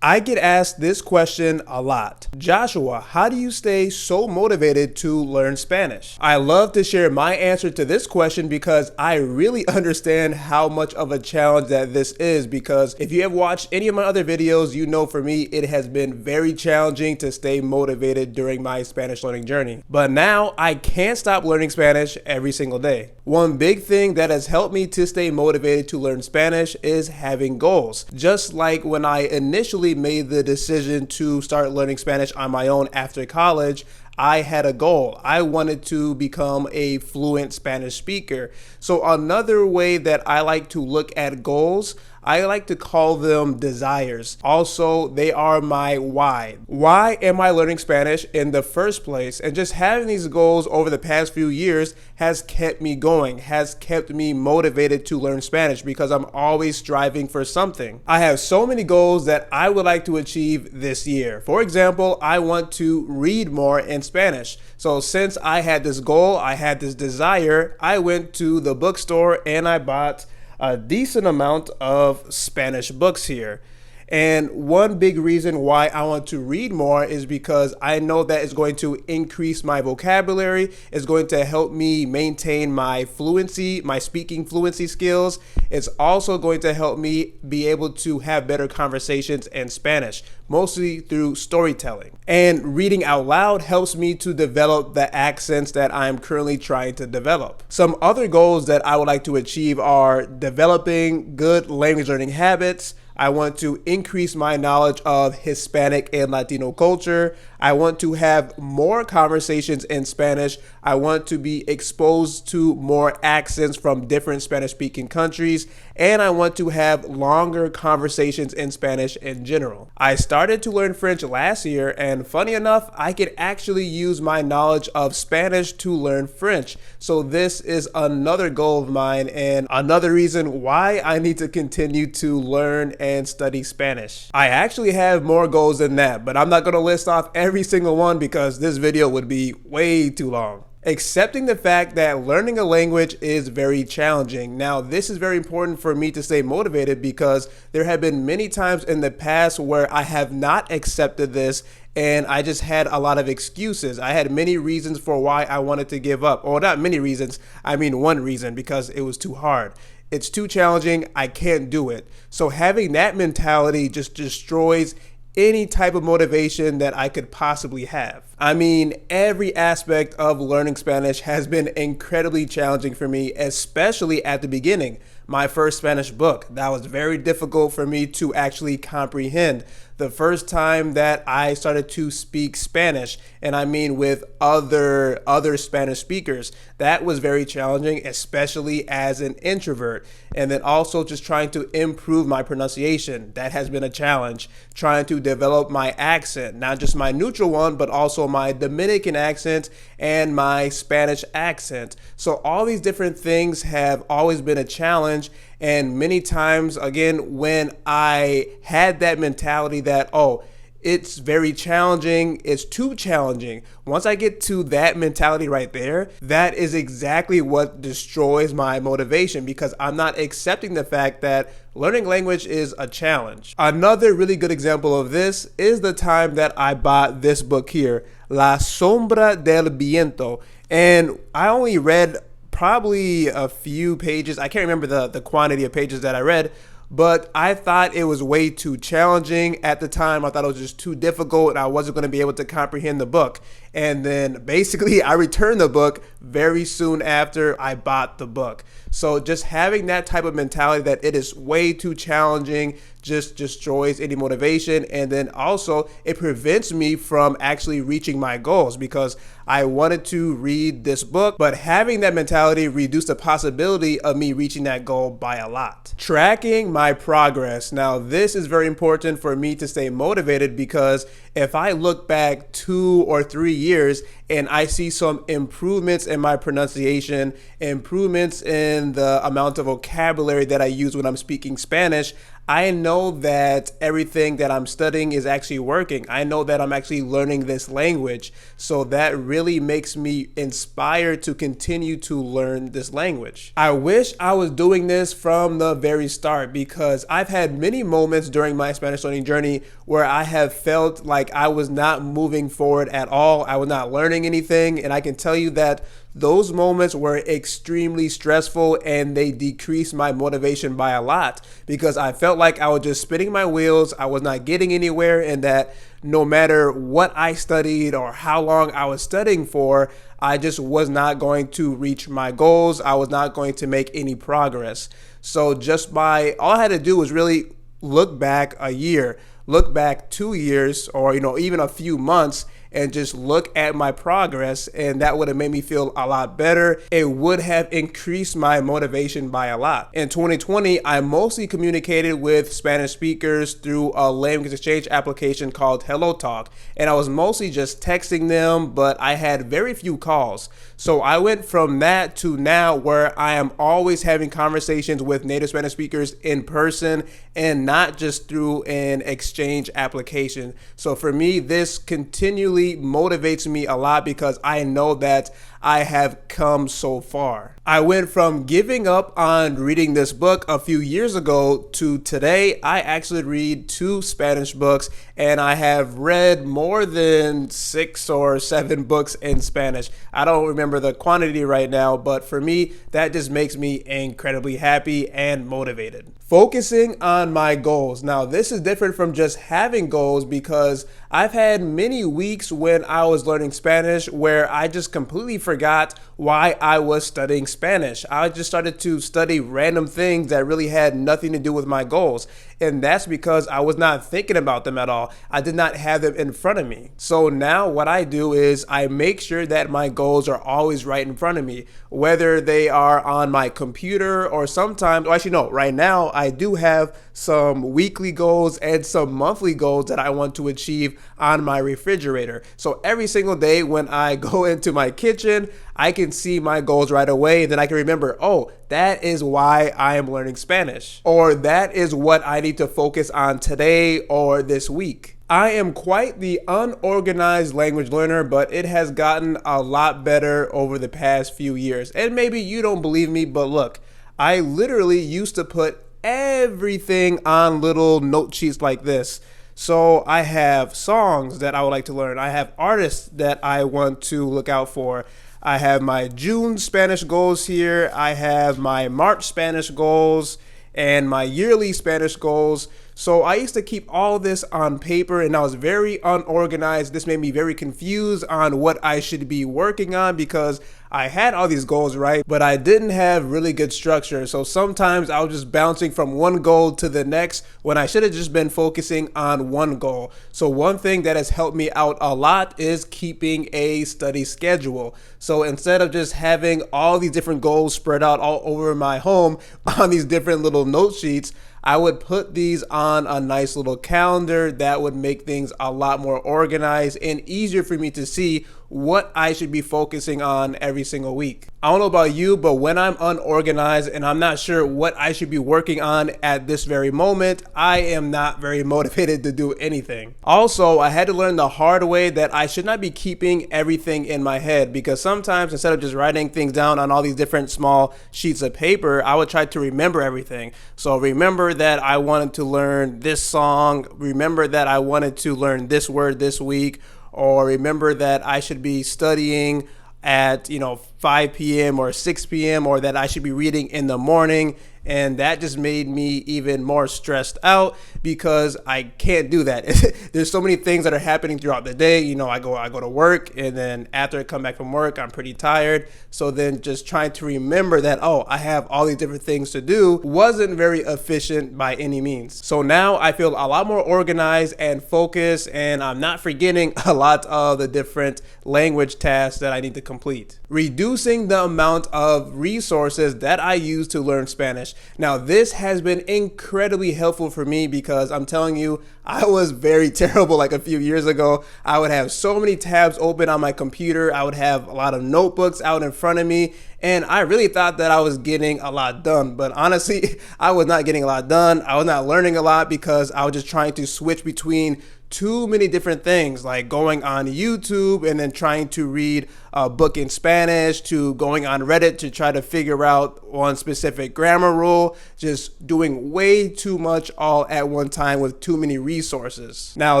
I get asked this question a lot. Joshua, how do you stay so motivated to learn Spanish? I love to share my answer to this question because I really understand how much of a challenge that this is, because if you have watched any of my other videos, you know for me it has been very challenging to stay motivated during my Spanish learning journey. But now I can't stop learning Spanish every single day. One big thing that has helped me to stay motivated to learn Spanish is having goals. Just like when I initially made the decision to start learning Spanish on my own after college, I had a goal. I wanted to become a fluent Spanish speaker. So another way that I like to look at goals, I like to call them desires. Also, they are my why. Why am I learning Spanish in the first place? And just having these goals over the past few years has kept me going, has kept me motivated to learn Spanish, because I'm always striving for something. I have so many goals that I would like to achieve this year. For example, I want to read more in Spanish. So since I had this goal, I had this desire, I went to the bookstore and I bought a decent amount of Spanish books here. And one big reason why I want to read more is because I know that it's going to increase my vocabulary. It's going to help me maintain my fluency, my speaking fluency skills. It's also going to help me be able to have better conversations in Spanish, mostly through storytelling. And reading out loud helps me to develop the accents that I'm currently trying to develop. Some other goals that I would like to achieve are developing good language learning habits. I want to increase my knowledge of Hispanic and Latino culture. I want to have more conversations in Spanish. I want to be exposed to more accents from different Spanish-speaking countries. And I want to have longer conversations in Spanish in general. I started to learn French last year, and funny enough, I could actually use my knowledge of Spanish to learn French. So this is another goal of mine and another reason why I need to continue to learn and study Spanish. I actually have more goals than that, but I'm not going to list off every single one because this video would be way too long. Accepting the fact that learning a language is very challenging. Now, this is very important for me to stay motivated because there have been many times in the past where I have not accepted this and I just had a lot of excuses. I had many reasons for why I wanted to give up. Or not many reasons, I mean one reason, because it was too hard. It's too challenging, I can't do it. So having that mentality just destroys any type of motivation that I could possibly have. I mean, every aspect of learning Spanish has been incredibly challenging for me, especially at the beginning. My first Spanish book, that was very difficult for me to actually comprehend. The first time that I started to speak Spanish, and I mean with other Spanish speakers, that was very challenging, especially as an introvert. And then also just trying to improve my pronunciation, that has been a challenge. Trying to develop my accent, not just my neutral one, but also my Dominican accent and my Spanish accent. So all these different things have always been a challenge. And many times, again, when I had that mentality that, oh, it's very challenging, it's too challenging. Once I get to that mentality right there, that is exactly what destroys my motivation, because I'm not accepting the fact that learning language is a challenge. Another really good example of this is the time that I bought this book here, La Sombra del Viento. And I only read probably a few pages. I can't remember the quantity of pages that I read, but I thought it was way too challenging at the time. I thought it was just too difficult and I wasn't going to be able to comprehend the book. And then basically I returned the book very soon after I bought the book. So just having that type of mentality that it is way too challenging just destroys any motivation. And then also it prevents me from actually reaching my goals, because I wanted to read this book, but having that mentality reduced the possibility of me reaching that goal by a lot. Tracking my progress. Now, this is very important for me to stay motivated, because if I look back 2 or 3 years and I see some improvements in my pronunciation, improvements in the amount of vocabulary that I use when I'm speaking Spanish, I know that everything that I'm studying is actually working. I know that I'm actually learning this language. So that really makes me inspired to continue to learn this language. I wish I was doing this from the very start, because I've had many moments during my Spanish learning journey where I have felt like I was not moving forward at all. I was not learning anything. And I can tell you that those moments were extremely stressful, and they decreased my motivation by a lot, because I felt like I was just spinning my wheels. I was not getting anywhere, and that no matter what I studied or how long I was studying for, I just was not going to reach my goals. I was not going to make any progress. So all I had to do was really look back a year, look back 2 years, or even a few months, and just look at my progress, and that would have made me feel a lot better. It would have increased my motivation by a lot. In 2020, I mostly communicated with Spanish speakers through a language exchange application called HelloTalk, and I was mostly just texting them, but I had very few calls. So I went from that to now, where I am always having conversations with native Spanish speakers in person and not just through an exchange application. So for me, this continually motivates me a lot, because I know that I have come so far. I went from giving up on reading this book a few years ago to today. I actually read 2 Spanish books, and I have read more than 6 or 7 books in Spanish. I don't remember the quantity right now, but for me, that just makes me incredibly happy and motivated. Focusing on my goals. Now, this is different from just having goals, because I've had many weeks when I was learning Spanish where I just completely forgot why I was studying Spanish. I just started to study random things that really had nothing to do with my goals. And that's because I was not thinking about them at all. I did not have them in front of me. So now what I do is I make sure that my goals are always right in front of me, whether they are on my computer or sometimes, right now I do have some weekly goals and some monthly goals that I want to achieve on my refrigerator. So every single day when I go into my kitchen, I can see my goals right away. Then I can remember, oh, that is why I am learning Spanish, or that is what I need to focus on today or this week. I am quite the unorganized language learner, but it has gotten a lot better over the past few years. And maybe you don't believe me, but look, I literally used to put everything on little note sheets like this. So I have songs that I would like to learn. I have artists that I want to look out for. I have my June Spanish goals here. I have my March Spanish goals and my yearly Spanish goals. So I used to keep all this on paper, and I was very unorganized. This made me very confused on what I should be working on, because I had all these goals, right? But I didn't have really good structure. So sometimes I was just bouncing from one goal to the next when I should have just been focusing on one goal. So one thing that has helped me out a lot is keeping a study schedule. So instead of just having all these different goals spread out all over my home on these different little note sheets, I would put these on a nice little calendar that would make things a lot more organized and easier for me to see what I should be focusing on every single week. I don't know about you, but when I'm unorganized and I'm not sure what I should be working on at this very moment, I am not very motivated to do anything. Also, I had to learn the hard way that I should not be keeping everything in my head, because sometimes instead of just writing things down on all these different small sheets of paper, I would try to remember everything. So remember that I wanted to learn this song, remember that I wanted to learn this word this week, or remember that I should be studying at 5 p.m. or 6 p.m. or that I should be reading in the morning. And that just made me even more stressed out, because I can't do that. There's so many things that are happening throughout the day. I go to work, and then after I come back from work, I'm pretty tired. So then just trying to remember that, oh, I have all these different things to do wasn't very efficient by any means. So now I feel a lot more organized and focused, and I'm not forgetting a lot of the different language tasks that I need to complete. Reducing the amount of resources that I use to learn Spanish. Now, this has been incredibly helpful for me, because I'm telling you, I was very terrible like a few years ago. I would have so many tabs open on my computer. I would have a lot of notebooks out in front of me, And I really thought that I was getting a lot done, but honestly, I was not getting a lot done. I was not learning a lot because I was just trying to switch between too many different things, like going on YouTube and then trying to read a book in Spanish, to going on Reddit to try to figure out one specific grammar rule, just doing way too much all at one time with too many resources. Now,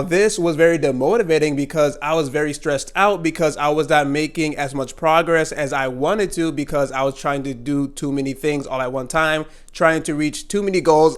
this was very demotivating because I was very stressed out because I was not making as much progress as I wanted to because I was trying to do too many things all at one time, trying to reach too many goals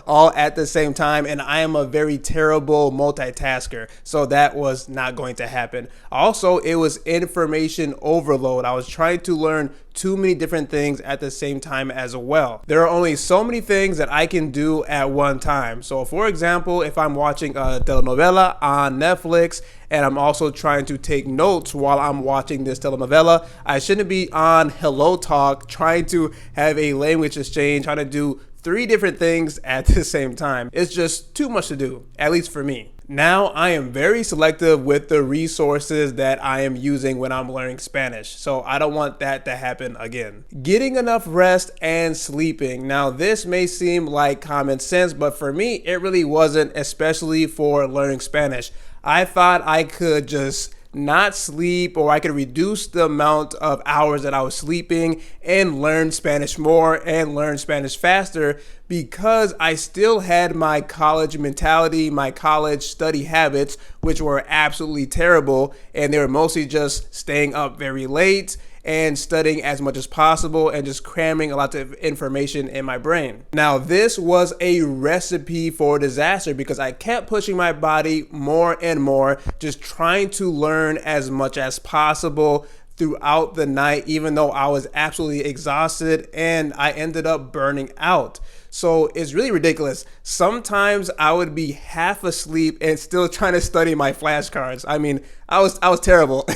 all at the same time. And I am a very terrible multitasker, so that was not going to happen. Also, it was information overload. I was trying to learn too many different things at the same time as well. There are only so many things that I can do at one time. So for example, if I'm watching a telenovela on Netflix and I'm also trying to take notes while I'm watching this telenovela, I shouldn't be on Hello Talk trying to have a language exchange, trying to do 3 different things at the same time. It's just too much to do, at least for me. Now, I am very selective with the resources that I am using when I'm learning Spanish, so I don't want that to happen again. Getting enough rest and sleeping. Now, this may seem like common sense, but for me, it really wasn't, especially for learning Spanish. I thought I could just not sleep, or I could reduce the amount of hours that I was sleeping and learn Spanish more and learn Spanish faster because I still had my college mentality, my college study habits, which were absolutely terrible. And they were mostly just staying up very late and studying as much as possible and just cramming a lot of information in my brain. Now, this was a recipe for disaster because I kept pushing my body more and more, just trying to learn as much as possible throughout the night, even though I was absolutely exhausted and I ended up burning out. So it's really ridiculous. Sometimes I would be half asleep and still trying to study my flashcards. I mean, I was terrible.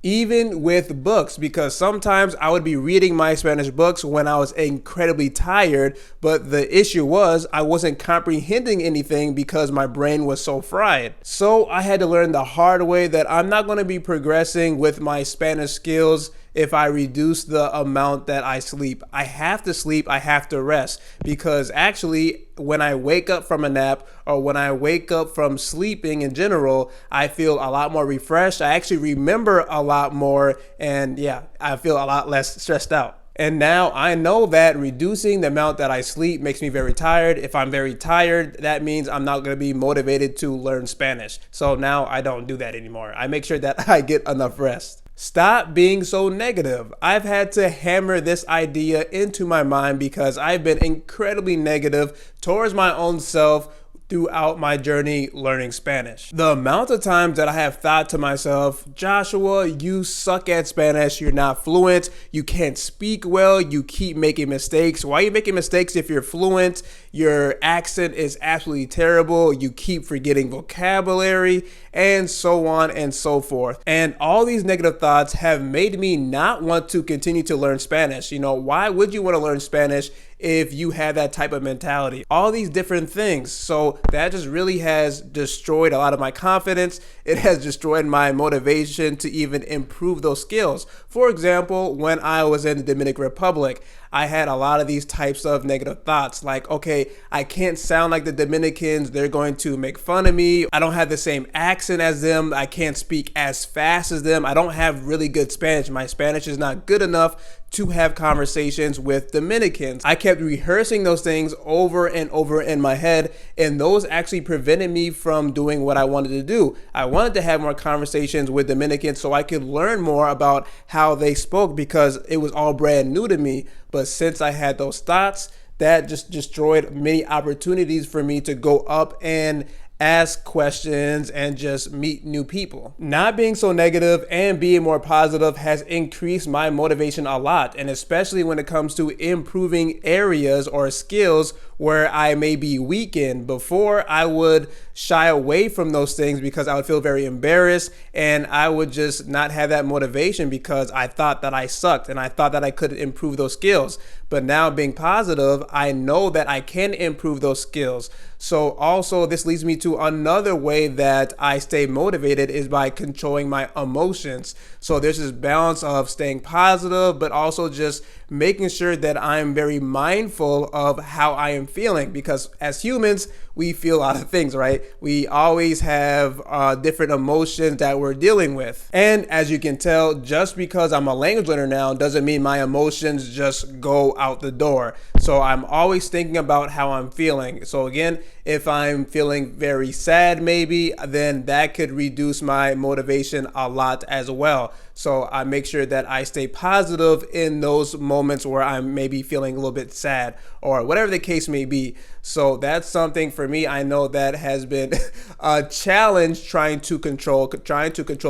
Even with books, because sometimes I would be reading my Spanish books when I was incredibly tired, but the issue was I wasn't comprehending anything because my brain was so fried. So I had to learn the hard way that I'm not going to be progressing with my Spanish skills if I reduce the amount that I sleep. I have to sleep, I have to rest, because actually when I wake up from a nap or when I wake up from sleeping in general, I feel a lot more refreshed. I actually remember a lot more, and yeah, I feel a lot less stressed out. And now I know that reducing the amount that I sleep makes me very tired. If I'm very tired, that means I'm not going to be motivated to learn Spanish. So now I don't do that anymore. I make sure that I get enough rest. Stop being so negative. I've had to hammer this idea into my mind because I've been incredibly negative towards my own self throughout my journey learning Spanish. The amount of times that I have thought to myself, Joshua, you suck at Spanish, you're not fluent, you can't speak well, you keep making mistakes. Why are you making mistakes if you're fluent? Your accent is absolutely terrible, you keep forgetting vocabulary, and so on and so forth. And all these negative thoughts have made me not want to continue to learn Spanish. You know, why would you want to learn Spanish if you have that type of mentality? All these different things. So that just really has destroyed a lot of my confidence. It has destroyed my motivation to even improve those skills. For example, when I was in the Dominican Republic, I had a lot of these types of negative thoughts like, okay, I can't sound like the Dominicans. They're going to make fun of me. I don't have the same accent as them. I can't speak as fast as them. I don't have really good Spanish. My Spanish is not good enough to have conversations with Dominicans. I kept rehearsing those things over and over in my head, and those actually prevented me from doing what I wanted to do. I wanted to have more conversations with Dominicans so I could learn more about how they spoke because it was all brand new to me. But since I had those thoughts, that just destroyed many opportunities for me to go up and ask questions and just meet new people. Not being so negative and being more positive has increased my motivation a lot, and especially when it comes to improving areas or skills where I may be weak in. Before, I would shy away from those things because I would feel very embarrassed, and I would just not have that motivation because I thought that I sucked and I thought that I couldn't improve those skills. But now being positive, I know that I can improve those skills. So also this leads me to another way that I stay motivated is by controlling my emotions. So there's this balance of staying positive, but also just making sure that I'm very mindful of how I am feeling, because as humans, we feel a lot of things, right? We always have different emotions that we're dealing with. And as you can tell, just because I'm a language learner now doesn't mean my emotions just go out the door. So I'm always thinking about how I'm feeling. So again, if I'm feeling very sad, maybe, then that could reduce my motivation a lot as well. So I make sure that I stay positive in those moments where I'm maybe feeling a little bit sad or whatever the case may be. So that's something for me. I know that has been a challenge trying to control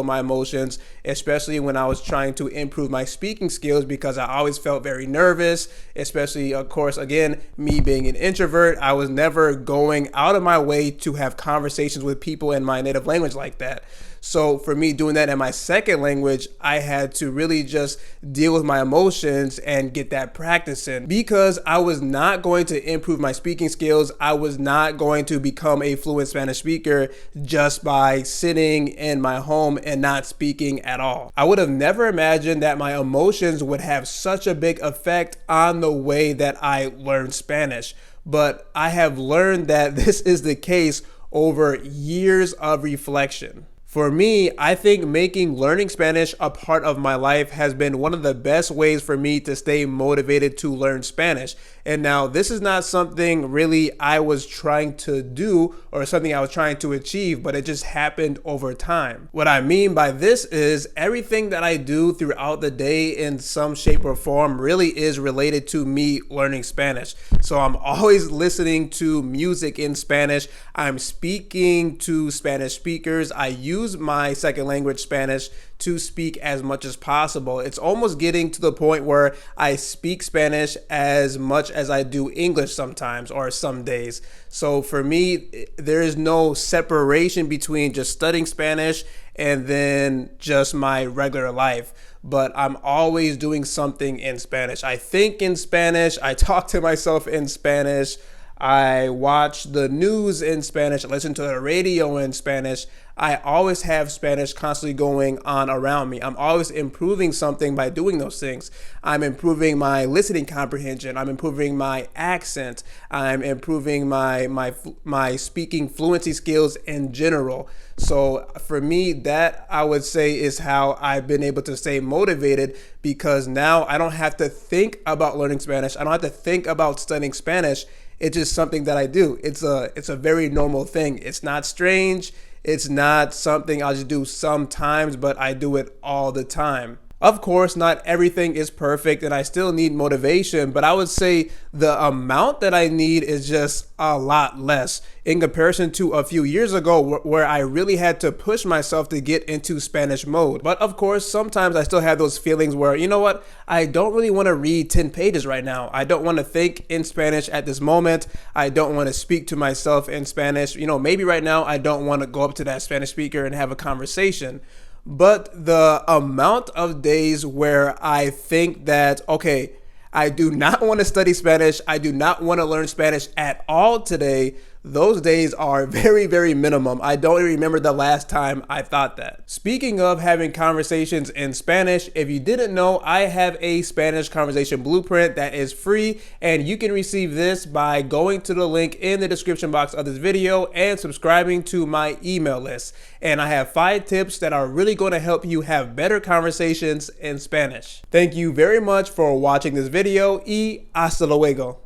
my emotions, especially when I was trying to improve my speaking skills, because I always felt very nervous, especially, of course, again, me being an introvert. I was never going out of my way to have conversations with people in my native language like that. So for me, doing that in my second language, I had to really just deal with my emotions and get that practice in, because I was not going to improve my speaking skills. I was not going to become a fluent Spanish speaker just by sitting in my home and not speaking at all. I would have never imagined that my emotions would have such a big effect on the way that I learned Spanish. But I have learned that this is the case over years of reflection. For me, I think making learning Spanish a part of my life has been one of the best ways for me to stay motivated to learn Spanish. And now this is not something really I was trying to do or something I was trying to achieve, but it just happened over time. What I mean by this is everything that I do throughout the day in some shape or form really is related to me learning Spanish. So I'm always listening to music in Spanish. I'm speaking to Spanish speakers. I use my second language, Spanish, to speak as much as possible. It's almost getting to the point where I speak Spanish as much as I do English sometimes or some days. So for me, there is no separation between just studying Spanish and then just my regular life. But I'm always doing something in Spanish. I think in Spanish, I talk to myself in Spanish, I watch the news in Spanish, I listen to the radio in Spanish. I always have Spanish constantly going on around me. I'm always improving something by doing those things. I'm improving my listening comprehension. I'm improving my accent. I'm improving my speaking fluency skills in general. So for me, that I would say is how I've been able to stay motivated, because now I don't have to think about learning Spanish. I don't have to think about studying Spanish. It's just something that I do. It's a very normal thing. It's not strange. It's not something I'll just do sometimes, but I do it all the time. Of course, not everything is perfect and I still need motivation, but I would say the amount that I need is just a lot less in comparison to a few years ago where I really had to push myself to get into Spanish mode. But of course, sometimes I still have those feelings where, you know what, I don't really want to read 10 pages right now. I don't want to think in Spanish at this moment. I don't want to speak to myself in Spanish. You know, maybe right now I don't want to go up to that Spanish speaker and have a conversation. But the amount of days where I think that, okay, I do not want to study Spanish, I do not want to learn Spanish at all today, those days are very, very minimum. I don't even remember the last time I thought that. Speaking of having conversations in Spanish, if you didn't know, I have a Spanish conversation blueprint that is free, and you can receive this by going to the link in the description box of this video and subscribing to my email list. And I have 5 tips that are really going to help you have better conversations in Spanish. Thank you very much for watching this video y hasta luego.